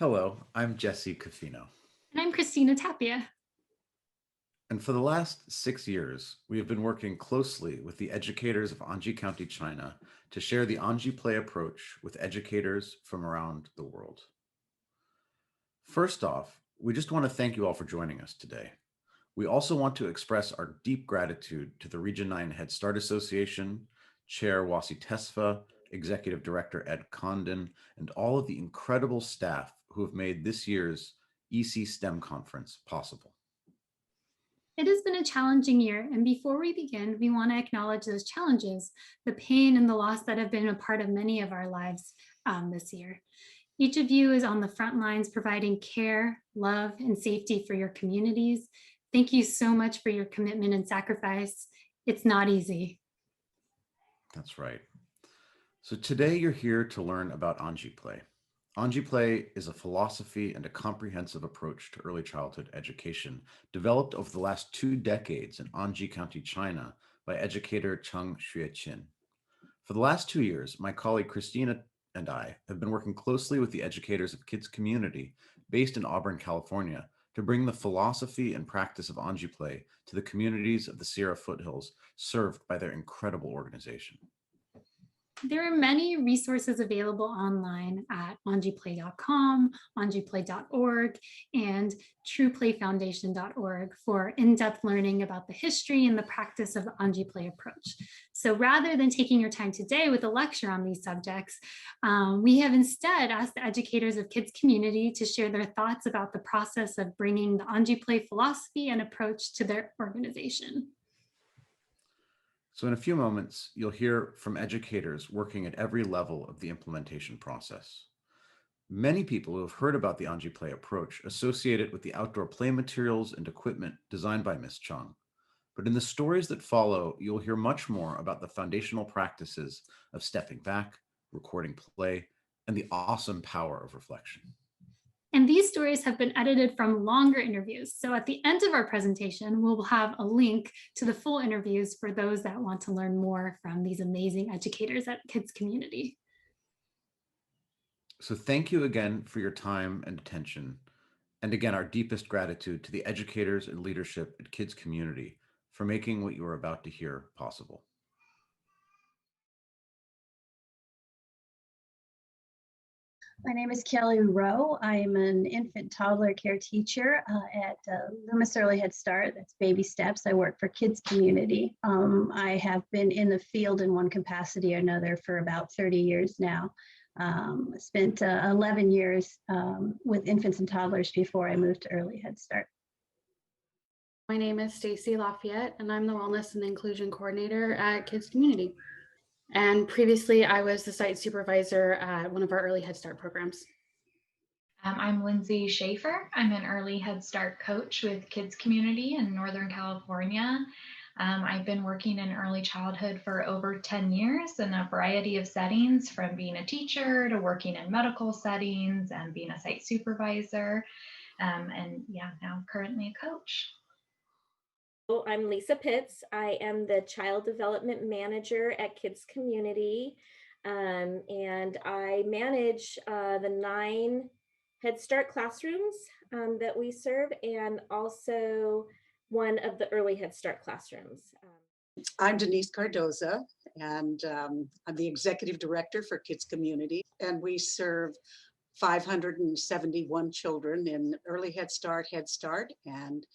Hello, I'm Jesse Cafino. And I'm Christina Tapia. And for the last 6 years, we have been working closely with the educators of Anji County, China, to share the Anji Play approach with educators from around the world. First off, we just want to thank you all for joining us today. We also want to express our deep gratitude to the Region 9 Head Start Association, Chair Wasi Tesfa, Executive Director Ed Condon, and all of the incredible staff who have made this year's EC STEM conference possible. It has been a challenging year, and before we begin, we want to acknowledge those challenges, the pain and the loss that have been a part of many of our lives this year. Each of you is on the front lines providing care, love, and safety for your communities. Thank you so much for your commitment and sacrifice. It's not easy. That's right. So today you're here to learn about Anji Play. Anji Play is a philosophy and a comprehensive approach to early childhood education developed over the last 2 decades in Anji County, China by educator Cheng Xueqin. For the last 2 years, my colleague Christina and I have been working closely with the educators of KidzCommunity based in Auburn, California, to bring the philosophy and practice of Anji Play to the communities of the Sierra foothills served by their incredible organization. There are many resources available online at anjiplay.com, anjiplay.org, and trueplayfoundation.org for in-depth learning about the history and the practice of the Anji Play approach. So rather than taking your time today with a lecture on these subjects, we have instead asked the educators of KidzCommunity to share their thoughts about the process of bringing the Anji Play philosophy and approach to their organization. So in a few moments, you'll hear from educators working at every level of the implementation process. Many people who have heard about the Anji Play approach associate it with the outdoor play materials and equipment designed by Ms. Chung. But in the stories that follow, you'll hear much more about the foundational practices of stepping back, recording play, and the awesome power of reflection. And these stories have been edited from longer interviews. So at the end of our presentation, we'll have a link to the full interviews for those that want to learn more from these amazing educators at KidzCommunity. So thank you again for your time and attention. And again, our deepest gratitude to the educators and leadership at KidzCommunity for making what you are about to hear possible. My name is Kelly Rowe. I'm an infant toddler care teacher at Loomis Early Head Start. That's Baby Steps. I work for KidzCommunity. I have been in the field in one capacity or another for about 30 years now. Spent 11 years with infants and toddlers before I moved to Early Head Start. My name is Stacy Lafayette, and I'm the Wellness and Inclusion Coordinator at KidzCommunity. And previously, I was the site supervisor at one of our Early Head Start programs. I'm Lindsay Schaefer. I'm an Early Head Start coach with KidzCommunity in Northern California. I've been working in early childhood for over 10 years in a variety of settings, from being a teacher to working in medical settings and being a site supervisor. Now currently a coach. I'm Lisa Pitts. I am the Child Development Manager at KidzCommunity, and I manage the 9 Head Start classrooms that we serve, and also one of the Early Head Start classrooms. I'm Denise Cardoza, and I'm the Executive Director for KidzCommunity, and we serve 571 children in Early Head Start, and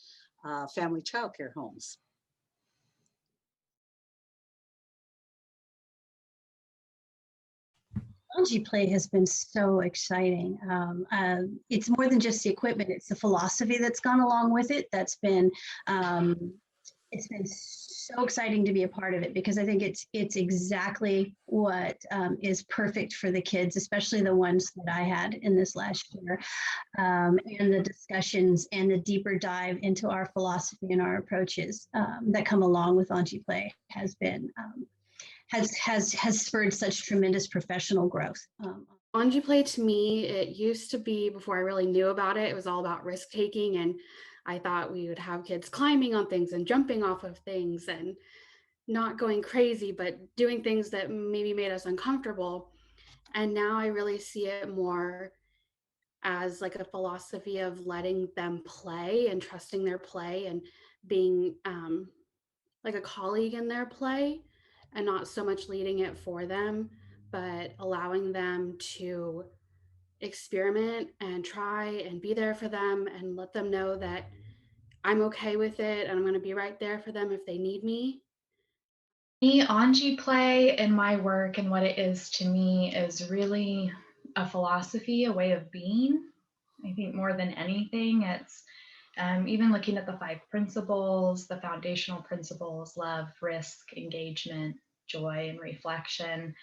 family child care homes. Anji Play has been so exciting. It's more than just the equipment; it's the philosophy that's gone along with it. That's been it's been so exciting to be a part of it, because I think it's exactly what is perfect for the kids, especially the ones that I had in this last year. And the discussions and the deeper dive into our philosophy and our approaches that come along with Anji Play has been has spurred such tremendous professional growth. Anji Play, to me, it used to be, before I really knew about it, it was all about risk taking, and I thought we would have kids climbing on things and jumping off of things and not going crazy, but doing things that maybe made us uncomfortable. And now I really see it more as like a philosophy of letting them play and trusting their play and being like a colleague in their play and not so much leading it for them, but allowing them to experiment and try and be there for them and let them know that I'm okay with it and I'm going to be right there for them if they need me. Me, Anji play in my work and what it is to me is really a philosophy, a way of being. I think more than anything, it's even looking at the 5 principles, the foundational principles: love, risk, engagement, joy, and reflection.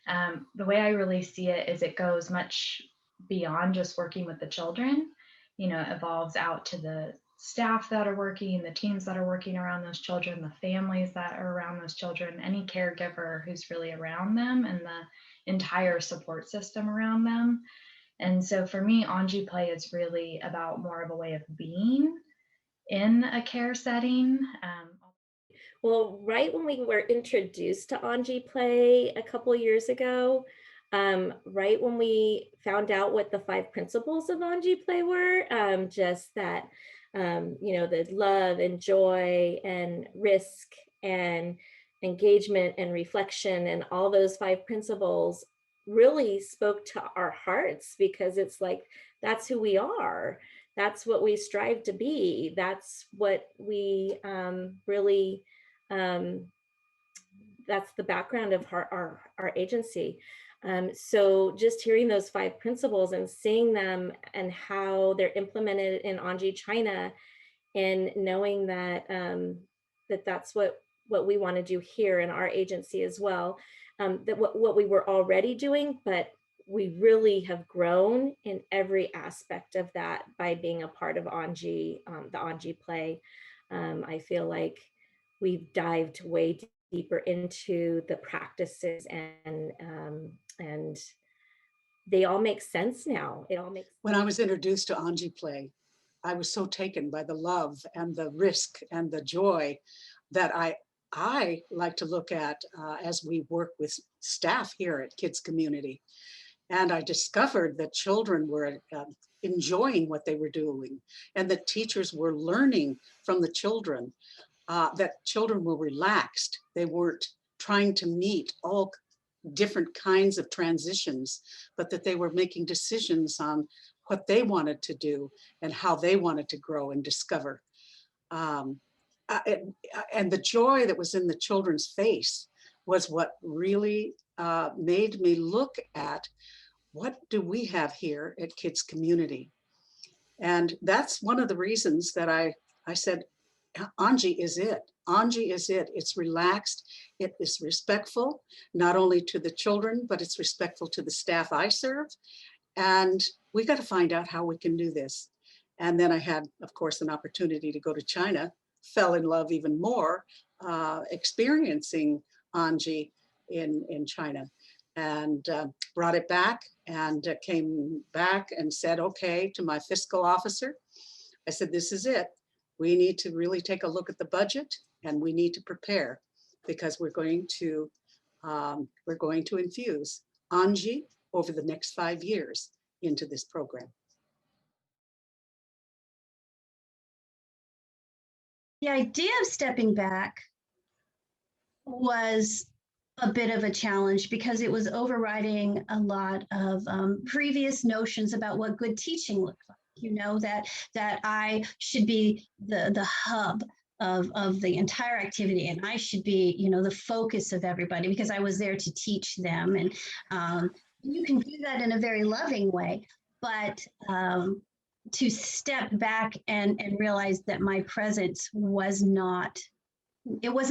The way I really see it is it goes much beyond just working with the children. It evolves out to the staff that are working, the teams that are working around those children, the families that are around those children, any caregiver who's really around them, and the entire support system around them. And so for me, Anji Play is really about more of a way of being in a care setting. Well, right when we were introduced to Anji Play a couple years ago, right when we found out what the 5 principles of Anji Play were, just that, the love and joy and risk and engagement and reflection and all those 5 principles really spoke to our hearts, because it's like, that's who we are. That's what we strive to be. That's what we really, that's the background of our agency. So just hearing those 5 principles and seeing them and how they're implemented in Anji China, and knowing that that's what we want to do here in our agency as well, that what we were already doing, but we really have grown in every aspect of that by being a part of Anji, the Anji Play. I feel like we've dived way deeper into the practices, and they all make sense now. It all makes. When I was introduced to Anji Play, I was so taken by the love and the risk and the joy that I like to look at as we work with staff here at KidzCommunity. And I discovered that children were enjoying what they were doing, and that teachers were learning from the children, that children were relaxed. They weren't trying to meet all different kinds of transitions, but that they were making decisions on what they wanted to do and how they wanted to grow and discover. And the joy that was in the children's face was what really made me look at, what do we have here at KidzCommunity? And that's one of the reasons that I said, Anji is it. Anji is it. It's relaxed. It is respectful, not only to the children, but it's respectful to the staff I serve. And we got to find out how we can do this. And then I had, of course, an opportunity to go to China, fell in love even more, experiencing Anji in China, and brought it back, and came back and said, okay, to my fiscal officer. I said, this is it. We need to really take a look at the budget, and we need to prepare, because we're going to infuse Anji over the next 5 years into this program. The idea of stepping back was a bit of a challenge, because it was overriding a lot of previous notions about what good teaching looks like. That I should be the hub of the entire activity, and I should be, the focus of everybody, because I was there to teach them. And you can do that in a very loving way, but to step back and realize that my presence wasn't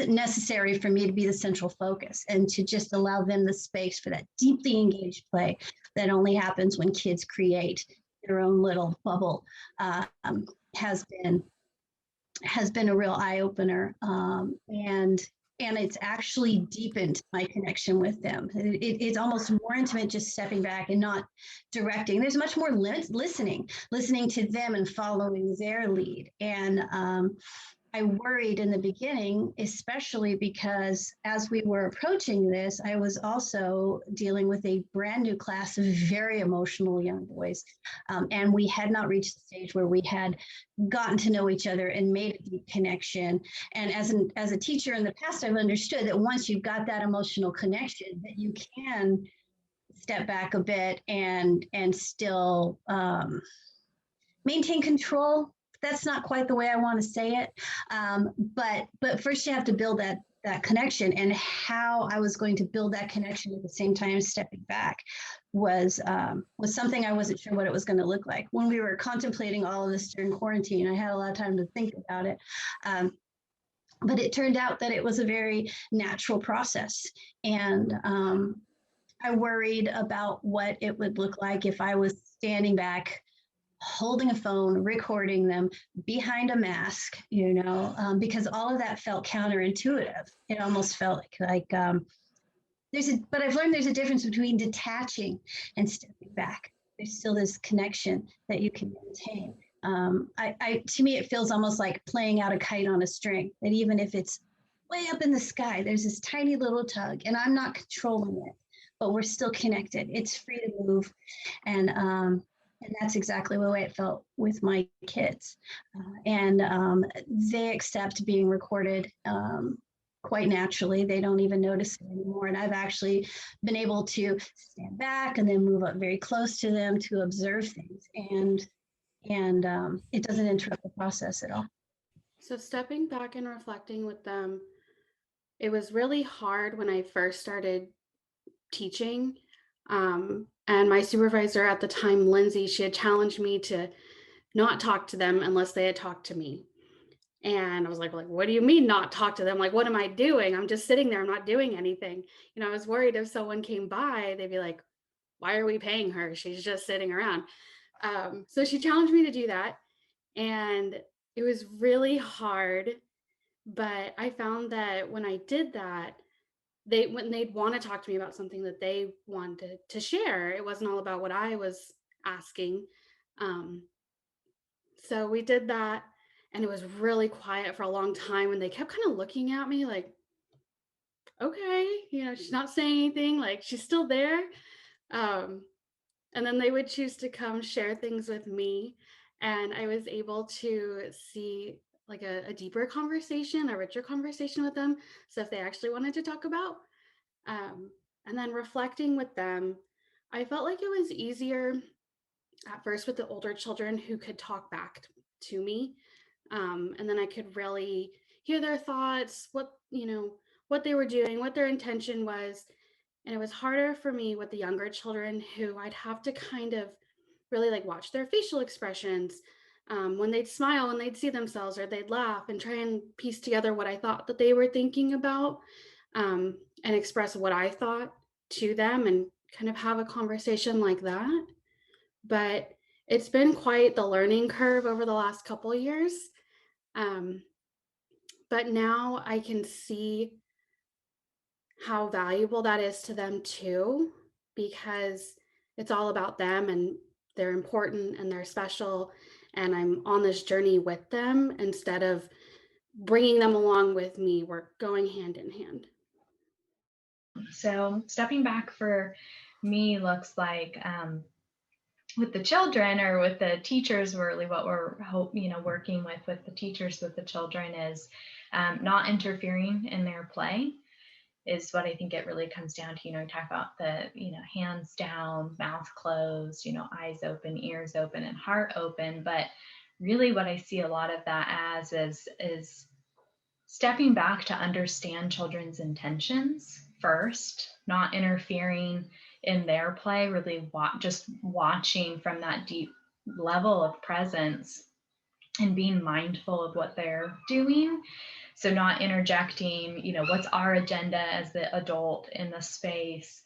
necessary for me to be the central focus, and to just allow them the space for that deeply engaged play that only happens when kids create their own little bubble, has been a real eye-opener, and it's actually deepened my connection with them. It's almost more intimate, just stepping back and not directing. There's much more listening to them and following their lead. And I worried in the beginning, especially because as we were approaching this, I was also dealing with a brand new class of very emotional young boys. And we had not reached the stage where we had gotten to know each other and made a deep connection. And as a teacher in the past, I've understood that once you've got that emotional connection, that you can step back a bit and still maintain control. That's not quite the way I want to say it, but first you have to build that connection, and how I was going to build that connection at the same time stepping back was something I wasn't sure what it was going to look like. When we were contemplating all of this during quarantine, I had a lot of time to think about it. But it turned out that it was a very natural process, and I worried about what it would look like if I was standing back holding a phone, recording them behind a mask, because all of that felt counterintuitive. It almost felt like but I've learned there's a difference between detaching and stepping back. There's still this connection that you can maintain. To me, it feels almost like playing out a kite on a string, that even if it's way up in the sky, there's this tiny little tug and I'm not controlling it, but we're still connected. It's free to move. And that's exactly the way it felt with my kids. And they accept being recorded quite naturally. They don't even notice it anymore. And I've actually been able to stand back and then move up very close to them to observe things. And it doesn't interrupt the process at all. So stepping back and reflecting with them, it was really hard when I first started teaching. And my supervisor at the time, Lindsay, she had challenged me to not talk to them unless they had talked to me. And I was like, what do you mean not talk to them? Like, what am I doing? I'm just sitting there. I'm not doing anything. I was worried if someone came by, they'd be like, why are we paying her? She's just sitting around. So she challenged me to do that. And it was really hard. But I found that when I did that, when they'd want to talk to me about something that they wanted to share, it wasn't all about what I was asking. So we did that, and it was really quiet for a long time, and they kept kind of looking at me like, okay, she's not saying anything, like she's still there. And then they would choose to come share things with me, and I was able to see like a deeper conversation, a richer conversation with them, stuff they actually wanted to talk about. And then reflecting with them, I felt like it was easier at first with the older children who could talk back to me. And then I could really hear their thoughts, what they were doing, what their intention was. And it was harder for me with the younger children, who I'd have to kind of really like watch their facial expressions, when they'd smile and they'd see themselves, or they'd laugh, and try and piece together what I thought that they were thinking about, and express what I thought to them, and kind of have a conversation like that. But it's been quite the learning curve over the last couple of years. But now I can see how valuable that is to them too, because it's all about them, and they're important and they're special. And I'm on this journey with them instead of bringing them along with me. We're going hand in hand. So stepping back for me looks like with the children, or with the teachers, really what we're working with the teachers, with the children, is not interfering in their play, is what I think it really comes down to. Talk about the hands down, mouth closed, eyes open, ears open, and heart open. But really what I see a lot of that as is stepping back to understand children's intentions first, not interfering in their play, really just watching from that deep level of presence and being mindful of what they're doing. So not interjecting, what's our agenda as the adult in the space?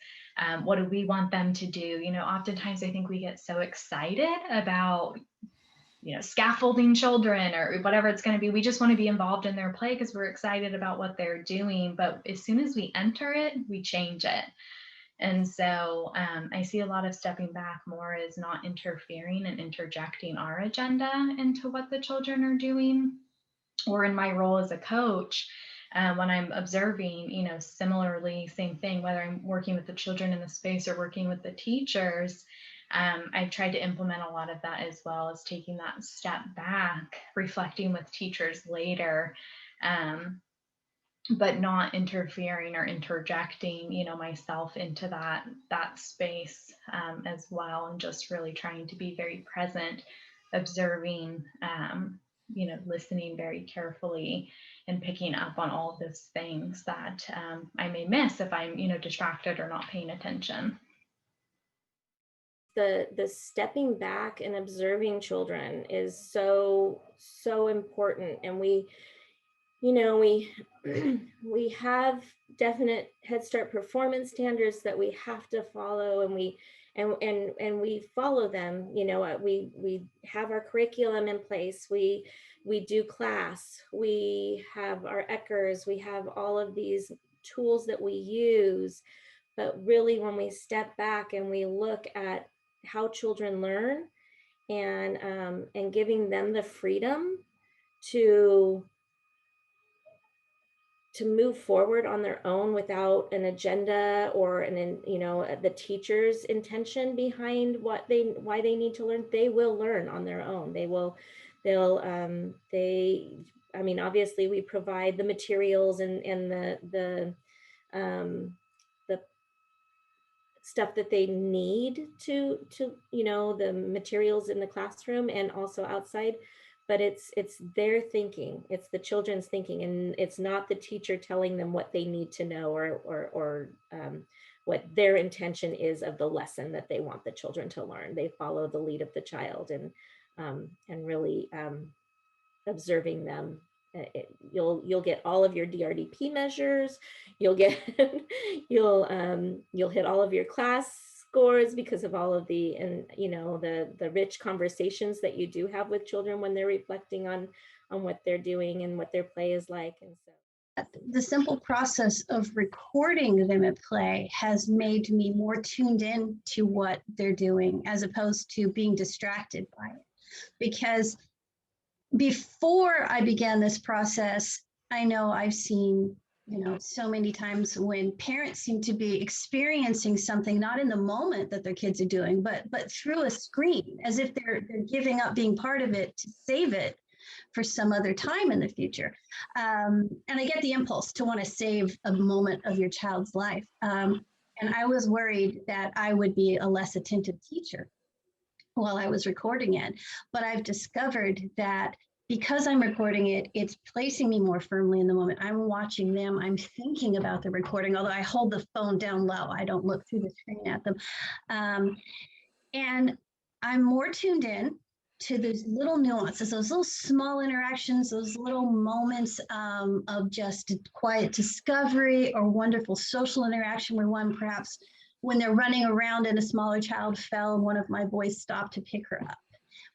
What do we want them to do? Oftentimes I think we get so excited about scaffolding children or whatever it's going to be. We just want to be involved in their play because we're excited about what they're doing. But as soon as we enter it, we change it. And so I see a lot of stepping back more as not interfering and interjecting our agenda into what the children are doing. or in my role as a coach, when I'm observing, similarly, same thing, whether I'm working with the children in the space or working with the teachers, I've tried to implement a lot of that, as well as taking that step back, reflecting with teachers later, but not interfering or interjecting, myself into that space as well, and just really trying to be very present, observing, listening very carefully, and picking up on all of those things that I may miss if I'm, distracted or not paying attention. The stepping back and observing children is so important, and we we have definite Head Start performance standards that we have to follow, and we follow them. We have our curriculum in place, we do class, we have our ECHRs, we have all of these tools that we use. But really, when we step back and we look at how children learn, and giving them the freedom to move forward on their own without an agenda or the teacher's intention behind why they need to learn, they will learn on their own. Obviously we provide the materials and the stuff that they need to the materials in the classroom and also outside, but it's their thinking, it's the children's thinking, and it's not the teacher telling them what they need to know or what their intention is of the lesson that they want the children to learn. They follow the lead of the child, and really observing them. You'll get all of your DRDP measures. You'll get you'll hit all of your class scores because of all of the the rich conversations that you do have with children when they're reflecting on what they're doing and what their play is like. And so the simple process of recording them at play has made me more tuned in to what they're doing, as opposed to being distracted by it. Because before I began this process, I know I've seen, so many times when parents seem to be experiencing something not in the moment that their kids are doing, but through a screen, as if they're giving up being part of it to save it for some other time in the future. And I get the impulse to want to save a moment of your child's life. And I was worried that I would be a less attentive teacher while I was recording it. But I've discovered that because I'm recording it, it's placing me more firmly in the moment. I'm watching them. I'm thinking about the recording, although I hold the phone down low. I don't look through the screen at them. And I'm more tuned in to those little nuances, those little small interactions, those little moments of just quiet discovery or wonderful social interaction, where one perhaps when they're running around and a smaller child fell and one of my boys stopped to pick her up,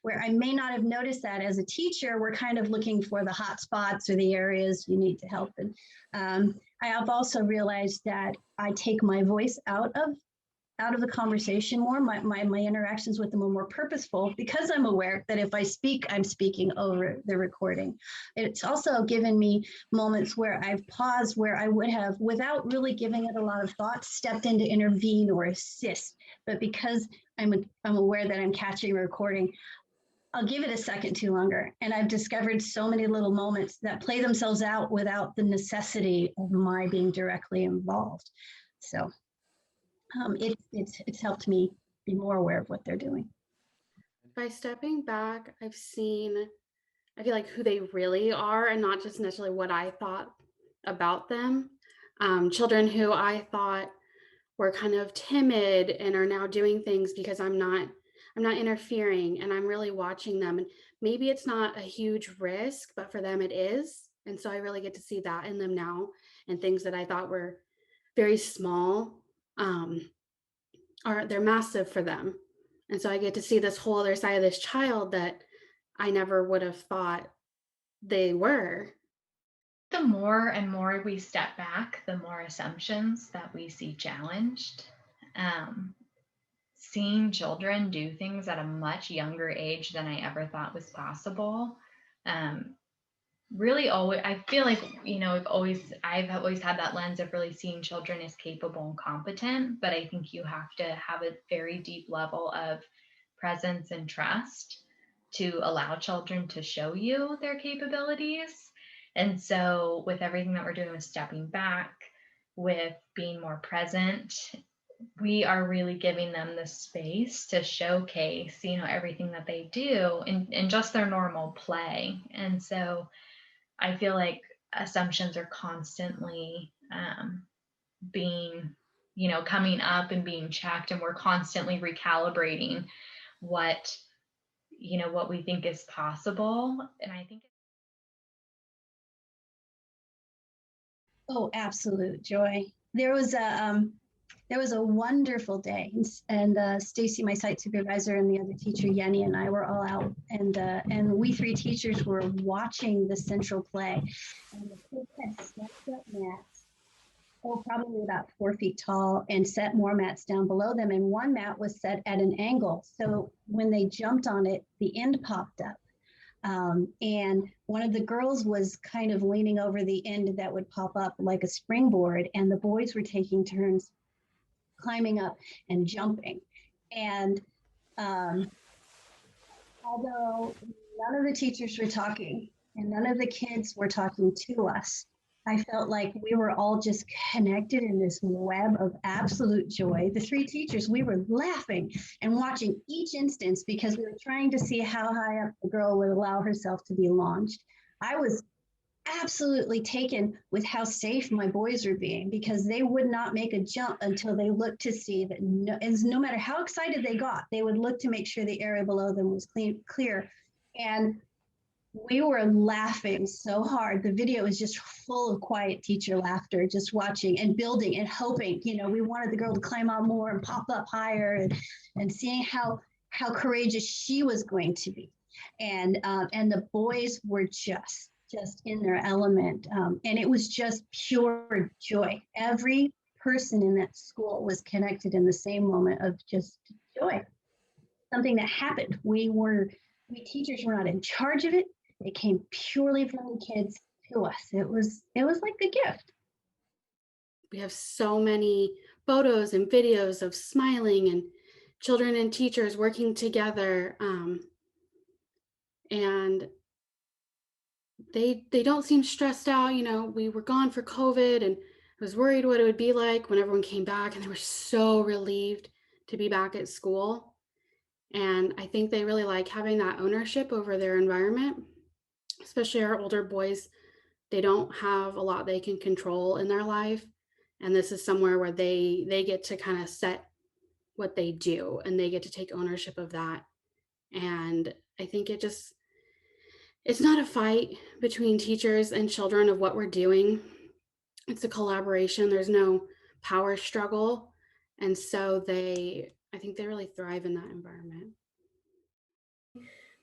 where I may not have noticed that as a teacher. We're kind of looking for the hot spots or the areas you need to help. And I have also realized that I take my voice out of the conversation more. My interactions with them are more purposeful, because I'm aware that if I speak, I'm speaking over the recording. It's also given me moments where I've paused, where I would have, without really giving it a lot of thought, stepped in to intervene or assist. But because I'm aware that I'm catching a recording, I'll give it a second too longer. And I've discovered so many little moments that play themselves out without the necessity of my being directly involved. So it's helped me be more aware of what they're doing. By stepping back, I feel like who they really are, and not just necessarily what I thought about them. Children who I thought were kind of timid and are now doing things because I'm not interfering, and I'm really watching them. And maybe it's not a huge risk, but for them it is. And so I really get to see that in them now, and things that I thought were very small they're massive for them. And so I get to see this whole other side of this child that I never would have thought they were. The more and more we step back, the more assumptions that we see challenged. Seeing children do things at a much younger age than I ever thought was possible really always, I feel like, I've always had that lens of really seeing children as capable and competent, but I think you have to have a very deep level of presence and trust to allow children to show you their capabilities. And so with everything that we're doing with stepping back, with being more present, we are really giving them the space to showcase, everything that they do in just their normal play. And so I feel like assumptions are constantly being, coming up and being checked, and we're constantly recalibrating what, what we think is possible. And I think Oh, absolute joy. There was a wonderful day, and Stacy, my site supervisor, and the other teacher Yenny and I were all out, and we three teachers were watching the central play, and the kids had stepped up mats, oh, probably about 4 feet tall, and set more mats down below them, and one mat was set at an angle, so when they jumped on it, the end popped up. And one of the girls was kind of leaning over the end that would pop up like a springboard, and the boys were taking turns climbing up and jumping. And although none of the teachers were talking and none of the kids were talking to us, I felt like we were all just connected in this web of absolute joy. The three teachers, we were laughing and watching each instance because we were trying to see how high up the girl would allow herself to be launched. I was absolutely taken with how safe my boys were being, because they would not make a jump until they looked to see that no matter how excited they got, they would look to make sure the area below them was clear. And we were laughing so hard. The video is just full of quiet teacher laughter, just watching and building and hoping. We wanted the girl to climb out more and pop up higher, and seeing how courageous she was going to be. And the boys were just in their element. And it was just pure joy. Every person in that school was connected in the same moment of just joy. Something that happened. We teachers were not in charge of it. It came purely from the kids to us. It was like a gift. We have so many photos and videos of smiling and children and teachers working together. And they don't seem stressed out. We were gone for COVID, and I was worried what it would be like when everyone came back, and they were so relieved to be back at school. And I think they really like having that ownership over their environment, especially our older boys. They don't have a lot they can control in their life. And this is somewhere where they get to kind of set what they do, and they get to take ownership of that. And I think it's not a fight between teachers and children of what we're doing. It's a collaboration. There's no power struggle. And so I think they really thrive in that environment.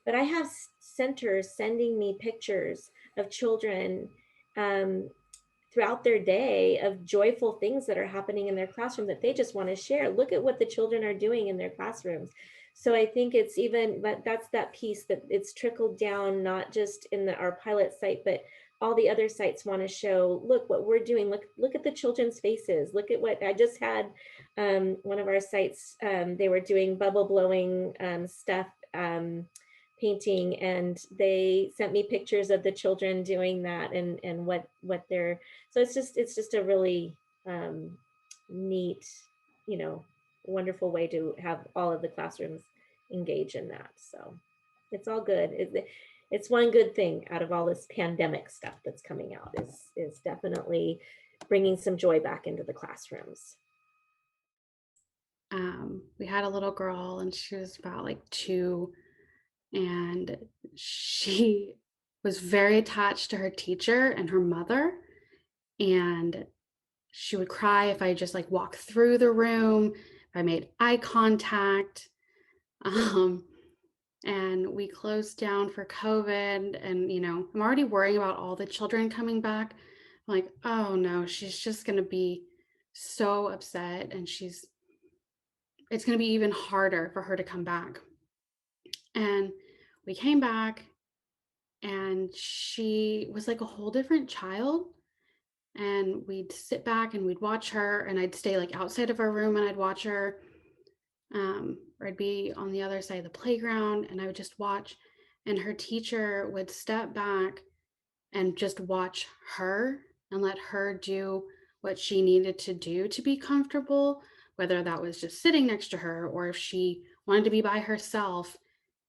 But I have centers sending me pictures of children throughout their day of joyful things that are happening in their classroom that they just want to share. Look at what the children are doing in their classrooms. So I think it's even, that's that piece that it's trickled down, not just in our pilot site, but all the other sites want to show, look what we're doing. Look at the children's faces. Look at what I just had. One of our sites, they were doing bubble blowing stuff, painting, and they sent me pictures of the children doing that and what they're, so it's just a really neat, wonderful way to have all of the classrooms engage in that. So it's all good. It's one good thing out of all this pandemic stuff that's coming out is definitely bringing some joy back into the classrooms. We had a little girl, and she was about like 2, and she was very attached to her teacher and her mother. And she would cry if I just like walked through the room, if I made eye contact. And we closed down for COVID, and I'm already worrying about all the children coming back. I'm like, oh no, she's just gonna be so upset, and it's gonna be even harder for her to come back. And we came back, and she was like a whole different child. And we'd sit back and we'd watch her, and I'd stay like outside of our room and I'd watch her. Or I'd be on the other side of the playground and I would just watch. And her teacher would step back and just watch her and let her do what she needed to do to be comfortable, whether that was just sitting next to her or if she wanted to be by herself.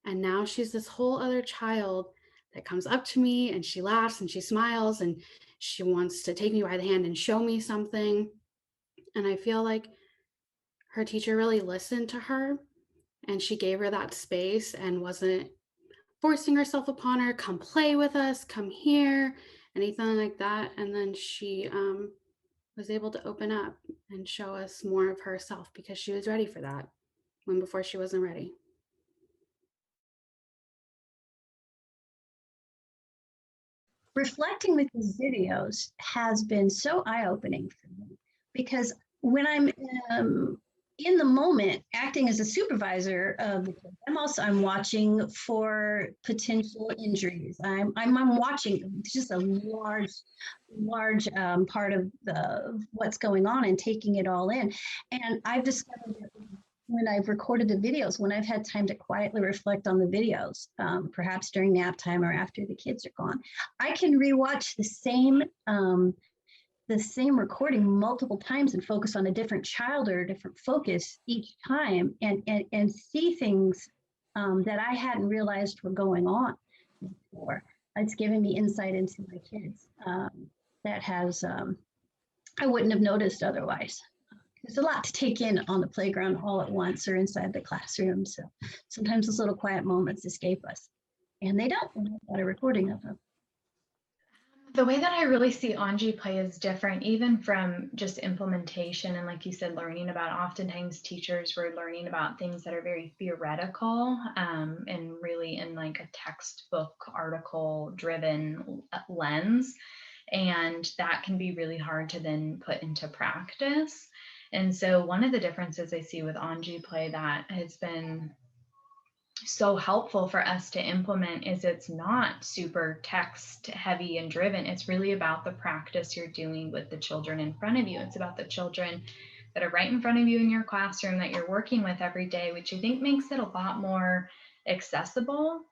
And now she's this whole other child that comes up to me and she laughs and she smiles and she wants to take me by the hand and show me something. And I feel like her teacher really listened to her and she gave her that space and wasn't forcing herself upon her, come play with us, come here, anything like that. And then she was able to open up and show us more of herself because she was ready for that when before she wasn't ready. Reflecting with these videos has been so eye-opening for me because when I'm in the moment acting as a supervisor of the kids, I'm watching for potential injuries. I'm watching just a large part of what's going on and taking it all in. And I've discovered that when I've recorded the videos, when I've had time to quietly reflect on the videos, perhaps during nap time or after the kids are gone, I can rewatch the same recording multiple times and focus on a different child or a different focus each time and see things that I hadn't realized were going on before. It's given me insight into my kids that has I wouldn't have noticed otherwise. There's a lot to take in on the playground all at once or inside the classroom. So sometimes those little quiet moments escape us. And they don't when I've got a recording of them. The way that I really see Anji play is different, even from just implementation. And like you said, learning about, oftentimes teachers were learning about things that are very theoretical and really in like a textbook article driven lens. And that can be really hard to then put into practice. And so one of the differences I see with Anji play that has been so helpful for us to implement is it's not super text heavy and driven. It's really about the practice you're doing with the children in front of you. It's about the children that are right in front of you in your classroom that you're working with every day, which I think makes it a lot more accessible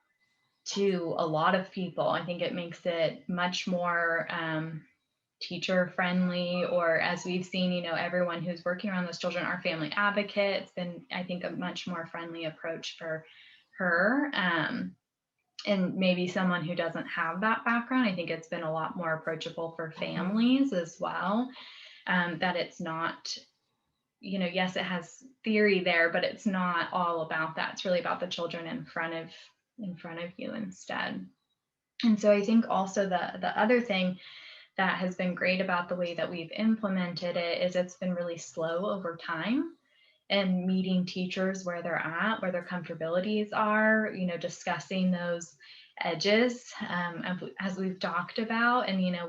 to a lot of people. I think it makes it much more teacher friendly, or as we've seen, you know, everyone who's working around those children, our family advocate, it's been, I think, a much more friendly approach for her. And maybe someone who doesn't have that background, I think it's been a lot more approachable for families as well. That it's not, you know, yes, it has theory there, but it's not all about that. It's really about the children in front of you instead. And so I think also the other thing that has been great about the way that we've implemented it is it's been really slow over time and meeting teachers where they're at, where their comfortabilities are, you know, discussing those edges as we've talked about, and, you know,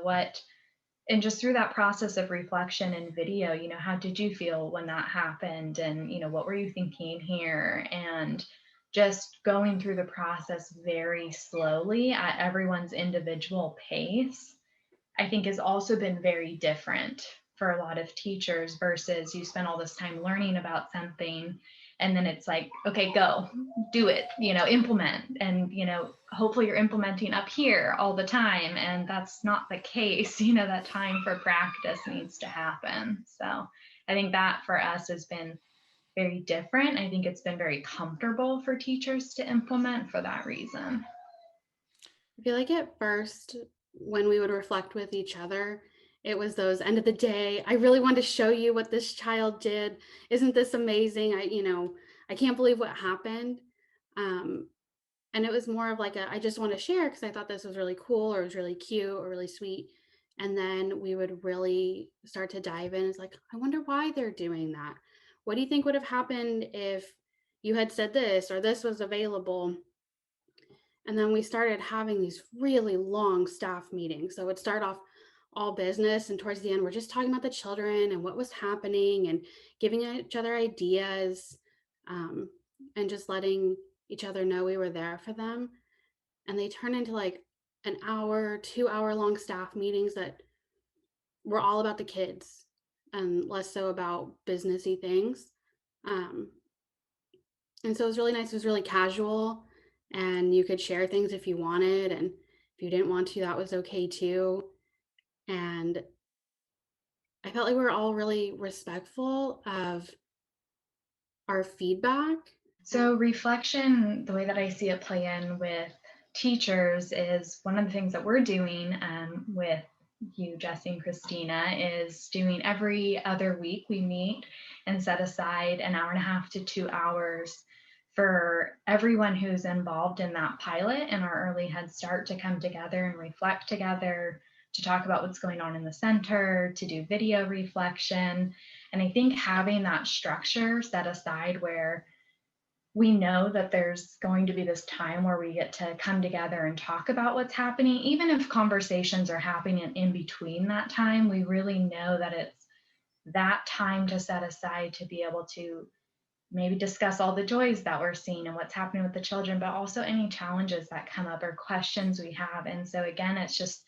and just through that process of reflection and video, you know, how did you feel when that happened? And, you know, what were you thinking here? And just going through the process very slowly at everyone's individual pace, I think has also been very different for a lot of teachers versus you spend all this time learning about something and then it's like, okay, go do it, you know, implement. And, you know, hopefully you're implementing up here all the time. And that's not the case. You know, that time for practice needs to happen. So I think that for us has been very different. I think it's been very comfortable for teachers to implement for that reason. I feel like at first, when we would reflect with each other, it was those end of the day. I really want to show you what this child did. Isn't this amazing? I can't believe what happened. And it was more of like I just want to share because I thought this was really cool or it was really cute or really sweet. And then we would really start to dive in. It's like, I wonder why they're doing that. What do you think would have happened if you had said this or this was available? And then we started having these really long staff meetings. So it would start off all business, and towards the end, we're just talking about the children and what was happening and giving each other ideas, and just letting each other know we were there for them. And they turn into like an hour, 2 hour long staff meetings that were all about the kids and less so about businessy things. Um, and so it was really nice. It was really casual, and you could share things if you wanted, and if you didn't want to, that was okay too. And I felt like we were all really respectful of our feedback. So reflection, the way that I see it play in with teachers, is one of the things that we're doing with you, Jesse and Christina, is doing every other week we meet and set aside an hour and a half to 2 hours for everyone who's involved in that pilot and our early Head Start to come together and reflect together, to talk about what's going on in the center, to do video reflection. And I think having that structure set aside where we know that there's going to be this time where we get to come together and talk about what's happening, even if conversations are happening in between that time, we really know that it's that time to set aside to be able to maybe discuss all the joys that we're seeing and what's happening with the children, but also any challenges that come up or questions we have. And so again, it's just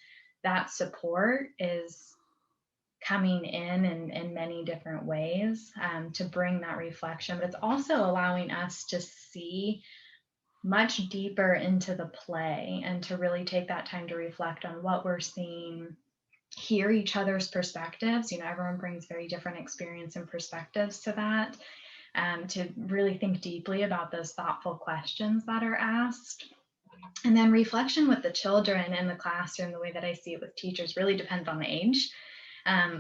that support is coming in many different ways to bring that reflection, but it's also allowing us to see much deeper into the play and to really take that time to reflect on what we're seeing, hear each other's perspectives. You know, everyone brings very different experience and perspectives to that, to really think deeply about those thoughtful questions that are asked. And then reflection with the children in the classroom, the way that I see it with teachers, really depends on the age.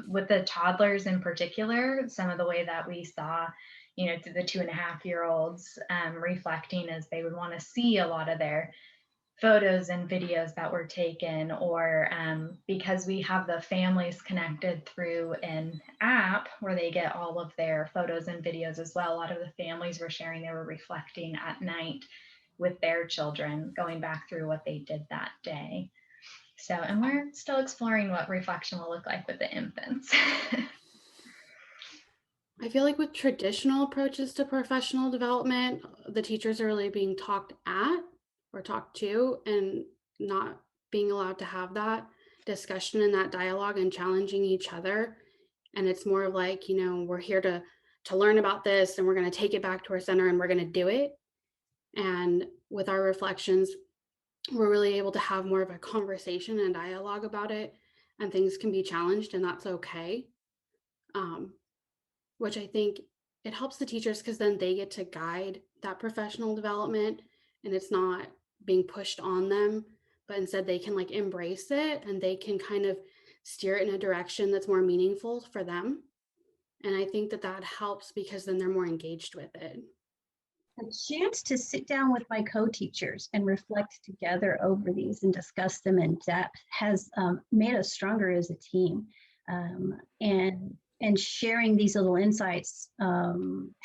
With the toddlers in particular, some of the way that we saw, you know, the 2.5-year-olds reflecting is they would want to see a lot of their photos and videos that were taken, or because we have the families connected through an app where they get all of their photos and videos as well. A lot of the families were sharing they were reflecting at night with their children, going back through what they did that day. So, and we're still exploring what reflection will look like with the infants. I feel like with traditional approaches to professional development, the teachers are really being talked at or talked to and not being allowed to have that discussion and that dialogue and challenging each other. And it's more of like, you know, we're here to learn about this and we're going to take it back to our center and we're going to do it. And with our reflections, we're really able to have more of a conversation and dialogue about it, and things can be challenged, and that's okay. Which I think it helps the teachers because then they get to guide that professional development and it's not being pushed on them, but instead they can like embrace it and they can kind of steer it in a direction that's more meaningful for them. And I think that that helps because then they're more engaged with it. A chance to sit down with my co-teachers and reflect together over these and discuss them in depth has made us stronger as a team. And sharing these little insights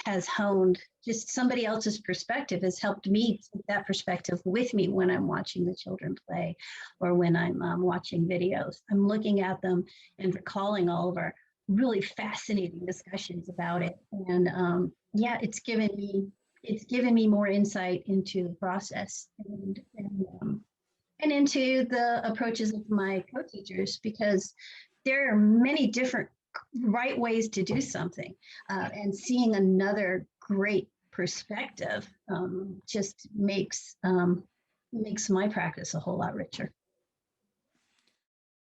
has honed just somebody else's perspective, has helped me take that perspective with me when I'm watching the children play or when I'm watching videos. I'm looking at them and recalling all of our really fascinating discussions about it. And yeah, it's given me more insight into the process and into the approaches of my co-teachers, because there are many different right ways to do something, and seeing another great perspective just makes my practice a whole lot richer.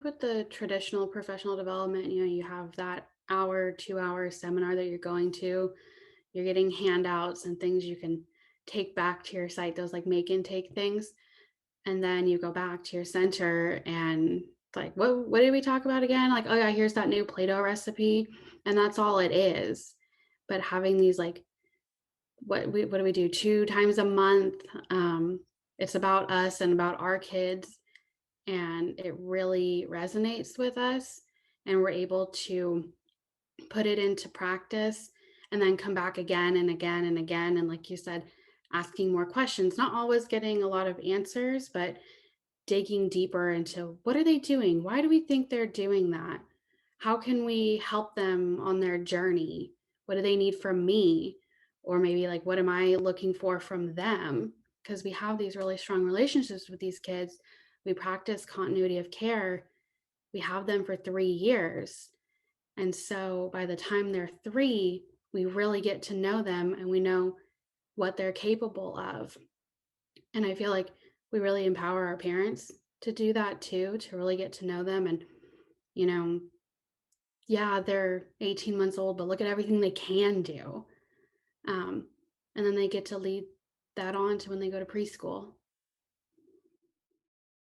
With the traditional professional development, you know, you have that hour, 2 hour seminar that you're going to, you're getting handouts and things you can take back to your site, those like make and take things. And then you go back to your center and like, what did we talk about again? Like, oh yeah, here's that new Play-Doh recipe. And that's all it is. But having these like, what do we do 2 times a month? It's about us and about our kids. And it really resonates with us. And we're able to put it into practice and then come back again and again and again. And like you said, asking more questions, not always getting a lot of answers, but digging deeper into what are they doing? Why do we think they're doing that? How can we help them on their journey? What do they need from me? Or maybe like, what am I looking for from them? Because we have these really strong relationships with these kids, we practice continuity of care, we have them for 3 years. And so by the time they're 3, we really get to know them and we know what they're capable of. And I feel like we really empower our parents to do that too, to really get to know them. And, you know, yeah, they're 18 months old, but look at everything they can do. And then they get to lead that on to when they go to preschool.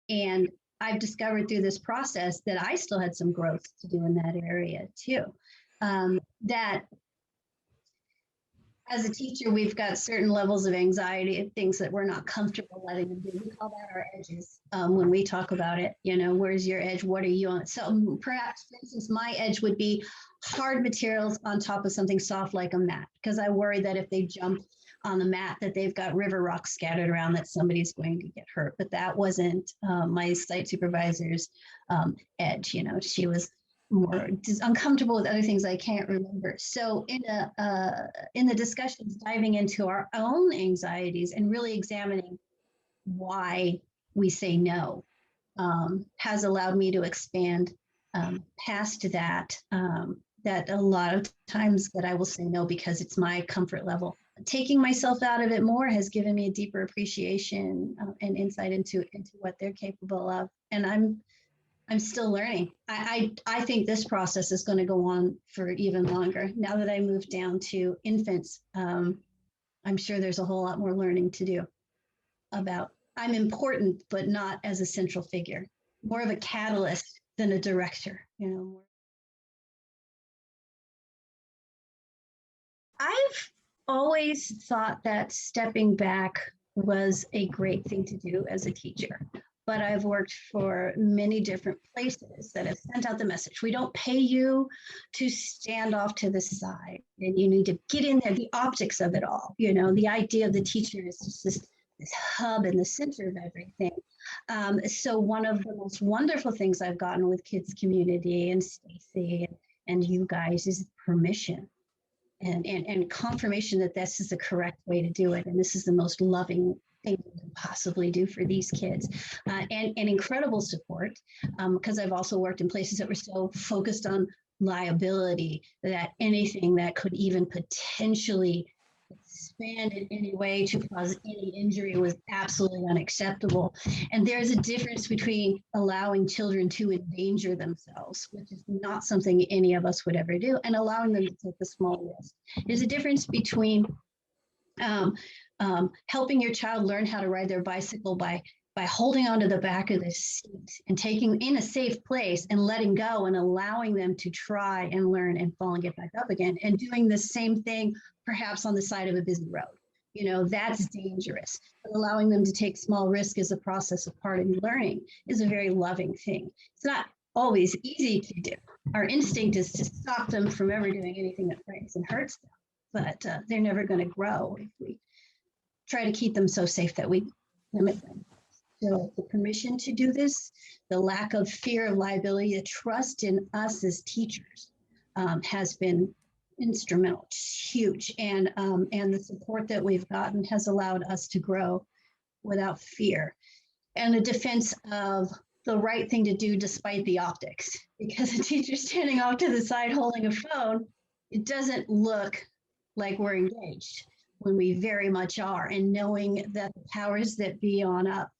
And I've discovered through this process that I still had some growth to do in that area too. That as a teacher, we've got certain levels of anxiety and things that we're not comfortable letting them do. We call that our edges when we talk about it. You know, where's your edge? What are you on? So perhaps, for instance, my edge would be hard materials on top of something soft like a mat, because I worry that if they jump on the mat that they've got river rocks scattered around that somebody's going to get hurt. But that wasn't my site supervisor's edge. You know, she was more uncomfortable with other things I can't remember. So in the discussions, diving into our own anxieties and really examining why we say no has allowed me to expand past that. That a lot of times that I will say no because it's my comfort level. Taking myself out of it more has given me a deeper appreciation and insight into what they're capable of. And I'm still learning. I think this process is going to go on for even longer. Now that I moved down to infants, I'm sure there's a whole lot more learning to do about. I'm important, but not as a central figure, more of a catalyst than a director, you know. I've always thought that stepping back was a great thing to do as a teacher. But I've worked for many different places that have sent out the message. We don't pay you to stand off to the side and you need to get in there, the optics of it all. You know, the idea of the teacher is just this hub in the center of everything. So one of the most wonderful things I've gotten with KidzCommunity and Stacy and you guys is permission and confirmation that this is the correct way to do it. And this is the most loving thing you can possibly do for these kids, and incredible support, because I've also worked in places that were so focused on liability that anything that could even potentially expand in any way to cause any injury was absolutely unacceptable. And there's a difference between allowing children to endanger themselves, which is not something any of us would ever do, and allowing them to take a small risk. There's a difference between helping your child learn how to ride their bicycle by holding onto the back of the seat and taking in a safe place and letting go and allowing them to try and learn and fall and get back up again, and doing the same thing perhaps on the side of a busy road. You know, that's dangerous. But allowing them to take small risk as a process of part of learning is a very loving thing. It's not always easy to do. Our instinct is to stop them from ever doing anything that frightens and hurts them, but they're never going to grow if we try to keep them so safe that we limit them. So the permission to do this, the lack of fear of liability, the trust in us as teachers has been instrumental. It's huge. And the support that we've gotten has allowed us to grow without fear. And the defense of the right thing to do despite the optics, because a teacher standing off to the side holding a phone, it doesn't look like we're engaged when we very much are. And knowing that the powers that be on up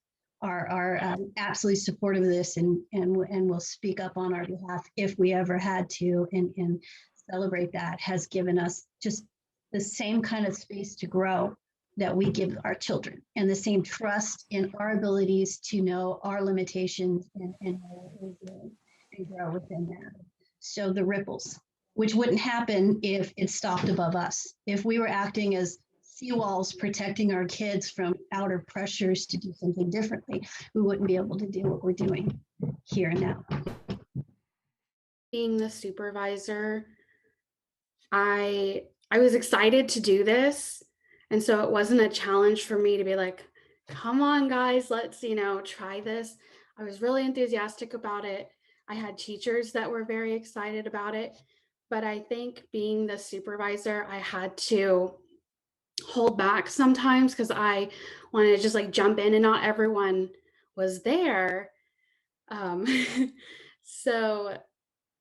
are absolutely supportive of this and will speak up on our behalf if we ever had to and celebrate that has given us just the same kind of space to grow that we give our children, and the same trust in our abilities to know our limitations and know what we're doing and grow within that. So the ripples, which wouldn't happen if it stopped above us. If we were acting as seawalls protecting our kids from outer pressures to do something differently, we wouldn't be able to do what we're doing here and now. Being the supervisor, I was excited to do this. And so it wasn't a challenge for me to be like, come on, guys, let's, try this. I was really enthusiastic about it. I had teachers that were very excited about it. But I think being the supervisor, I had to hold back sometimes because I wanted to just jump in, and not everyone was there. Um, so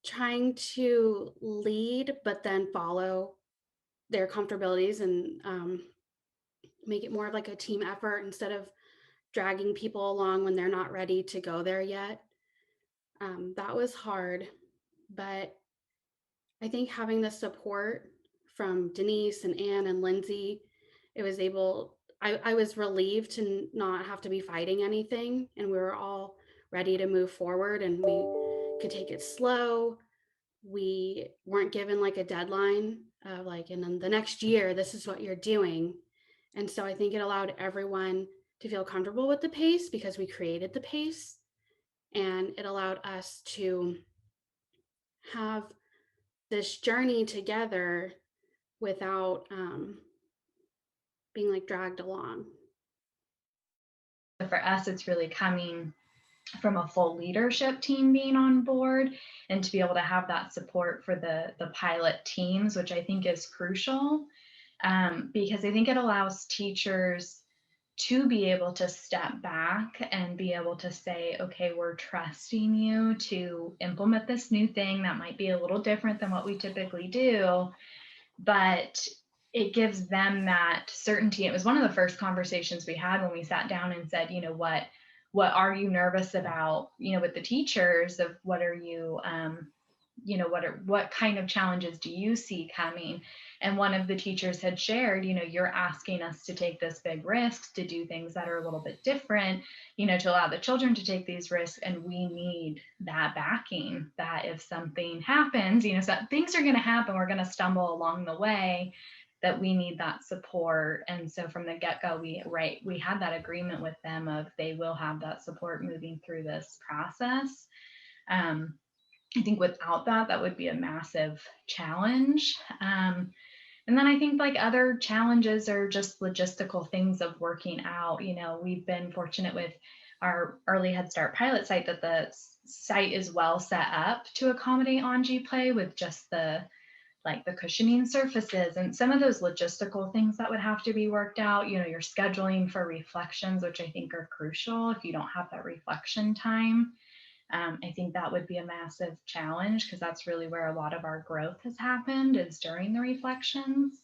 trying to lead, but then follow their comfortabilities and make it more of like a team effort instead of dragging people along when they're not ready to go there yet. That was hard, but I think having the support from Denise and Anne and Lindsay, I was relieved to not have to be fighting anything. And we were all ready to move forward and we could take it slow. We weren't given like a deadline of like, and then the next year, this is what you're doing. And so I think it allowed everyone to feel comfortable with the pace because we created the pace. And it allowed us to have this journey together without being like dragged along. For us, it's really coming from a full leadership team being on board and to be able to have that support for the pilot teams, which I think is crucial, because I think it allows teachers to be able to step back and be able to say, okay, we're trusting you to implement this new thing that might be a little different than what we typically do, but it gives them that certainty. It was one of the first conversations we had when we sat down and said, what are you nervous about, with the teachers, of what are you, what kind of challenges do you see coming? And one of the teachers had shared, you're asking us to take this big risk, to do things that are a little bit different, to allow the children to take these risks. And we need that backing, that if something happens, so things are going to happen, we're going to stumble along the way, that we need that support. And so from the get-go, we had that agreement with them of they will have that support moving through this process. I think without that, that would be a massive challenge. And then I think like other challenges are just logistical things of working out. We've been fortunate with our early Head Start pilot site that the site is well set up to accommodate Anji Play with just the cushioning surfaces and some of those logistical things that would have to be worked out. You're scheduling for reflections, which I think are crucial. If you don't have that reflection time, I think that would be a massive challenge, because that's really where a lot of our growth has happened, is during the reflections.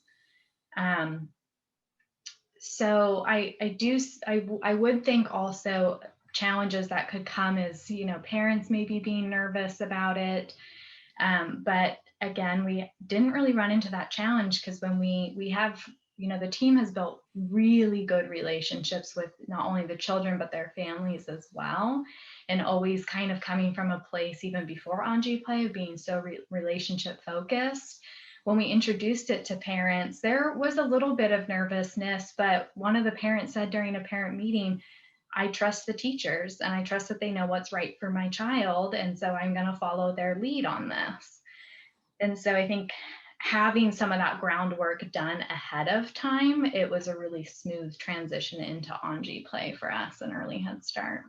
So I would think also challenges that could come is, parents maybe being nervous about it. But again, we didn't really run into that challenge, because when we have, the team has built really good relationships with not only the children, but their families as well. And always kind of coming from a place even before Anji Play of being so relationship focused. When we introduced it to parents, there was a little bit of nervousness, but one of the parents said during a parent meeting, I trust the teachers and I trust that they know what's right for my child. And so I'm going to follow their lead on this. And so I think having some of that groundwork done ahead of time, it was a really smooth transition into Anji Play for us in early Head Start.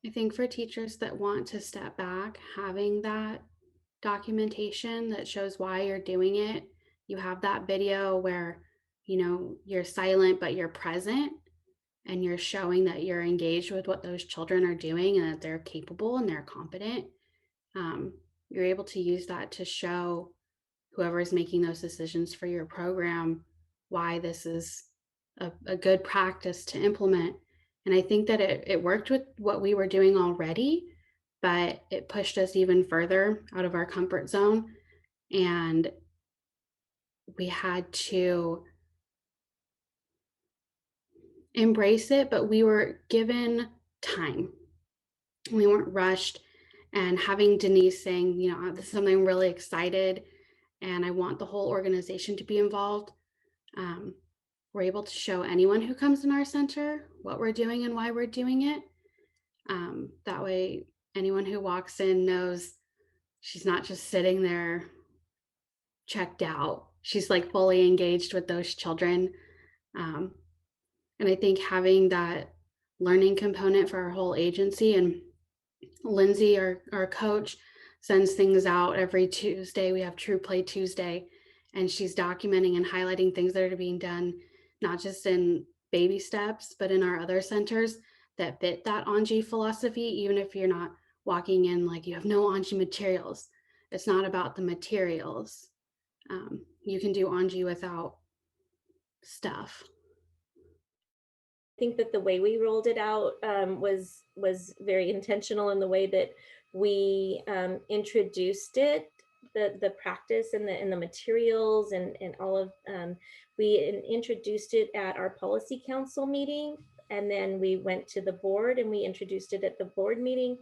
I think for teachers that want to step back, having that documentation that shows why you're doing it, you have that video where, you're silent, but you're present, and you're showing that you're engaged with what those children are doing and that they're capable and they're competent. You're able to use that to show whoever is making those decisions for your program why this is a good practice to implement. And I think that it worked with what we were doing already, but it pushed us even further out of our comfort zone. And we had to embrace it, but we were given time. We weren't rushed. And having Denise saying, this is something I'm really excited and I want the whole organization to be involved. We're able to show anyone who comes in our center what we're doing and why we're doing it. That way, anyone who walks in knows she's not just sitting there checked out. She's like fully engaged with those children. And I think having that learning component for our whole agency, and Lindsay, our coach, sends things out every Tuesday. We have True Play Tuesday, and she's documenting and highlighting things that are being done, not just in baby steps, but in our other centers that fit that Anji philosophy, even if you're not walking in like you have no Anji materials. It's not about the materials. You can do Anji without stuff. I think that the way we rolled it out was very intentional in the way that we introduced it, the practice and the materials and all of we introduced it at our policy council meeting, and then we went to the board and we introduced it at the board meeting.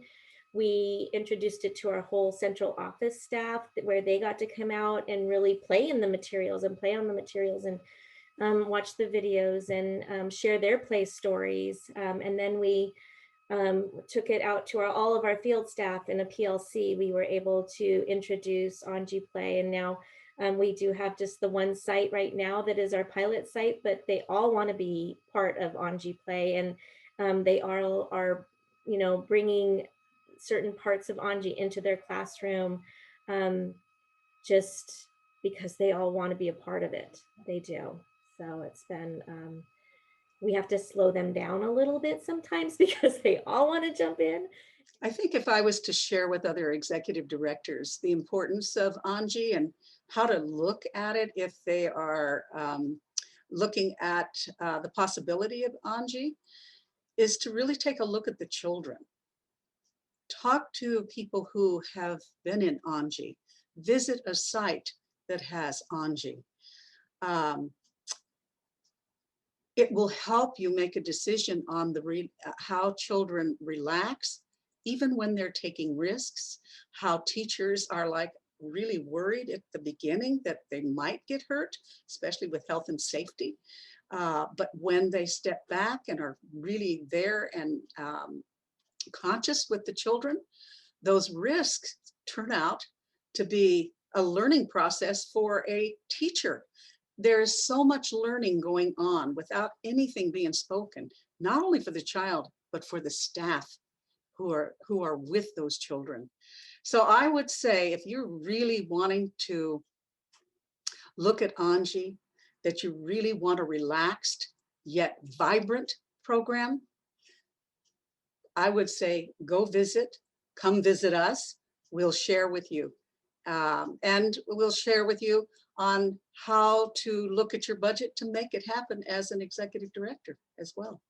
We introduced it to our whole central office staff where they got to come out and really play in the materials and play on the materials and watch the videos and share their play stories. And then we took it out to all of our field staff in a PLC. We were able to introduce Anji Play, and now we do have just the one site right now that is our pilot site, but they all want to be part of Anji Play, and they all are, you know, bringing certain parts of Anji into their classroom just because they all want to be a part of it. They do. So it's been, we have to slow them down a little bit sometimes because they all want to jump in. I think if I was to share with other executive directors the importance of Anji and how to look at it if they are looking at the possibility of Anji, is to really take a look at the children. Talk to people who have been in Anji. Visit a site that has Anji. It will help you make a decision on how children relax, even when they're taking risks, how teachers are like really worried at the beginning that they might get hurt, especially with health and safety. But when they step back and are really there and conscious with the children, those risks turn out to be a learning process for a teacher. There's so much learning going on without anything being spoken, not only for the child, but for the staff who are with those children. So I would say if you're really wanting to look at Anji, that you really want a relaxed yet vibrant program, I would say go visit, come visit us. We'll share with you. And we'll share with you on how to look at your budget to make it happen as an executive director as well.